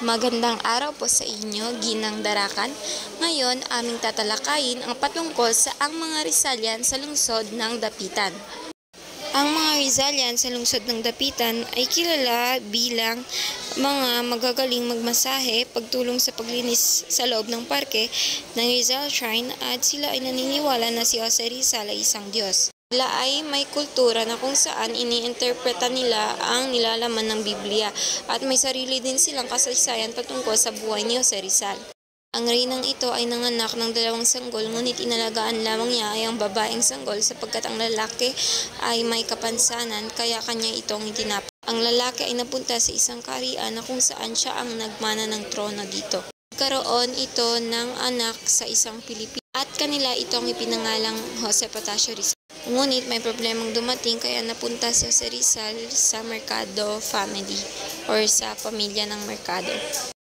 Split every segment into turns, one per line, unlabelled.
Magandang araw po sa inyo, Ginang Darakan. Ngayon, aming tatalakayin ang patungkol sa ang mga Rizalian sa lungsod ng Dapitan. Ang mga Rizalian sa lungsod ng Dapitan ay kilala bilang mga magagaling magmasahe, pagtulong sa paglinis sa loob ng parke ng Rizal Shrine at sila ay naniniwala na si Jose Rizal ay isang Diyos. Sila ay may kultura na kung saan iniinterpreta nila ang nilalaman ng Biblia at may sarili din silang kasaysayan patungkol sa buhay ni Jose Rizal. Ang reynang ito ay nanganak ng 2 sanggol ngunit inalagaan lamang niya ay ang babaeng sanggol sapagkat ang lalaki ay may kapansanan kaya kanya itong itinapay. Ang lalaki ay napunta sa isang kaharian na kung saan siya ang nagmana ng trono dito. Nagkaroon ito ng anak sa isang Pilipino at kanila itong ipinangalang Jose Patacio Rizal. Ngunit may problemang dumating kaya napunta si Jose Rizal sa Mercado family or sa pamilya ng Mercado.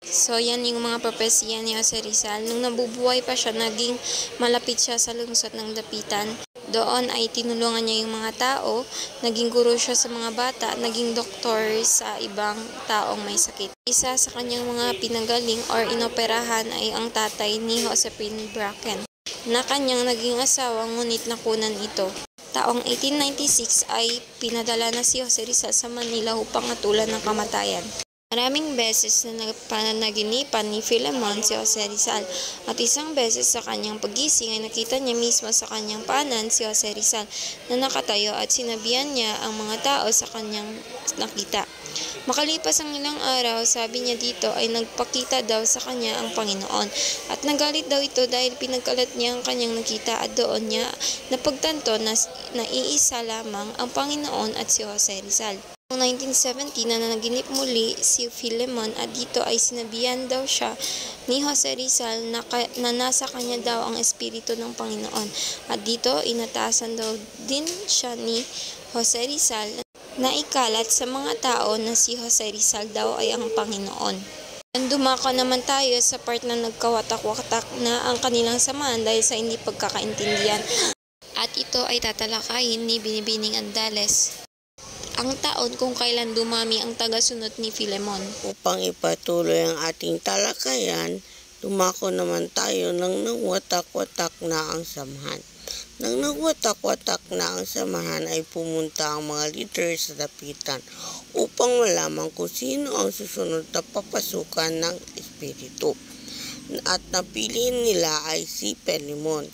So yan yung mga propesya ni Jose Rizal. Nung nabubuhay pa siya, naging malapit siya sa lungsod ng Dapitan. Doon ay tinulungan niya yung mga tao, naging guro siya sa mga bata, naging doktor sa ibang taong may sakit. Isa sa kanyang mga pinagaling or inoperahan ay ang tatay ni Josephine Bracken na kanyang naging asawa ngunit nakunan ito. Taong 1896 ay pinadala na si Jose Rizal sa Manila upang matulan ng kamatayan. Maraming beses na napanaginipan ni Filemon si Jose Rizal at isang beses sa kanyang pagising ay nakita niya mismo sa kanyang paanan si Jose Rizal na nakatayo at sinabihan niya ang mga tao sa kanyang nakita. Makalipas ang ilang araw, sabi niya dito ay nagpakita daw sa kanya ang Panginoon at nagalit daw ito dahil pinagkalat niya ang kanyang nakita at doon niya napagtanto na iisa lamang ang Panginoon at si Jose Rizal. Noong 1970 na naginip muli si Filemon at dito ay sinabihan daw siya ni Jose Rizal na nasa kanya daw ang Espiritu ng Panginoon at dito inatasan daw din siya ni Jose Rizal na ikalat sa mga tao na si Jose Rizal daw ay ang Panginoon. Dumako naman tayo sa part na nagkawatak-watak na ang kanilang samahan dahil sa hindi pagkakaintindihan at ito ay tatalakayin ni Binibining Andales. Ang taon kung kailan dumami ang tagasunod ni Filemon.
Upang ipatuloy ang ating talakayan, dumako naman tayo ng nagwatak-watak na ang samahan. Nang nagwatak-watak na ang samahan ay pumunta ang mga leader sa Dapitan upang malaman kung sino ang susunod na papasukan ng Espiritu. At napili nila ay si Filemon.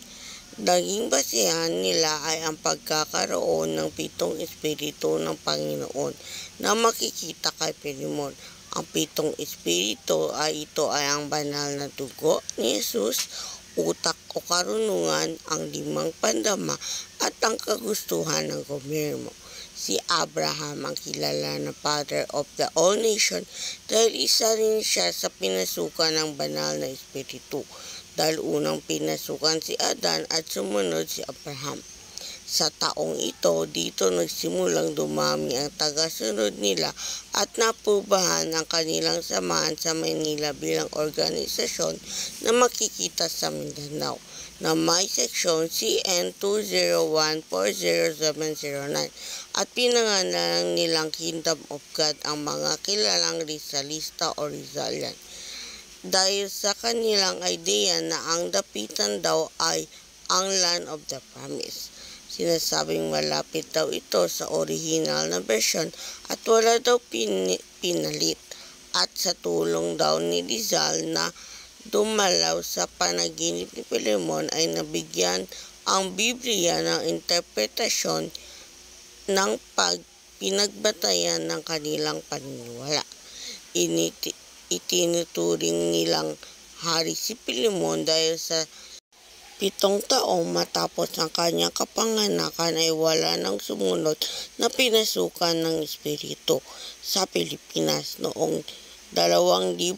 Naging basehan nila ay ang pagkakaroon ng 7 espiritu ng Panginoon na makikita kay Filemon. Ang 7 espiritu ay ang banal na dugo ni Jesus, utak o karunungan, ang 5 pandama at ang kagustuhan ng gobyerno. Si Abraham ang kilala na Father of the All Nation dahil isa rin siya sa pinasukan ng banal na espiritu. Dahil unang pinasukan si Adan at sumunod si Abraham. Sa taong ito, dito nagsimulang dumami ang tagasunod nila at napubahan ang kanilang samahan sa Manila bilang organisasyon na makikita sa Mindanao na may seksyon CN 201-40709 at pinangalan nilang Kingdom of God ang mga kilalang Rizalista o Rizalian. Dahil sa kanilang idea na ang Dapitan daw ay ang Land of the Promise. Sinasabing malapit daw ito sa original na version at wala daw pinalit. At sa tulong daw ni Rizal na dumalaw sa panaginip ni Filemon ay nabigyan ang Biblia ng interpretasyon ng pinagbatayan ng kanilang paniniwala. Itinuturing nilang hari si Filemon dahil sa 7 taong matapos ang kanyang kapanganakan ay wala nang sumunod na pinasukan ng Espiritu sa Pilipinas. Noong 2001,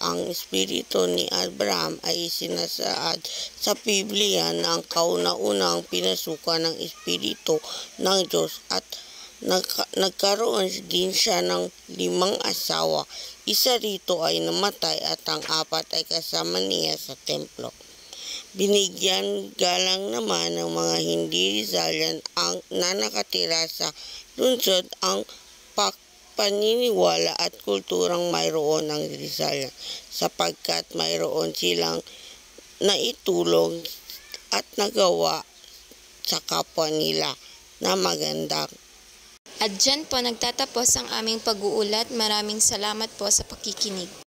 ang Espiritu ni Abraham ay sinasaad sa Biblia na ang kauna-unang pinasukan ng Espiritu ng Diyos at nagkaroon din siya ng 5 asawa. Isa rito ay namatay at ang 4 ay kasama niya sa templo. Binigyan galang naman ng mga hindi Rizalian ang nakatira sa lungsod ang paniniwala at kulturang mayroon ng Rizal sapagkat mayroon silang naitulong at nagawa sa kapwa nila na maganda.
At dyan po nagtatapos ang aming pag-uulat. Maraming salamat po sa pakikinig.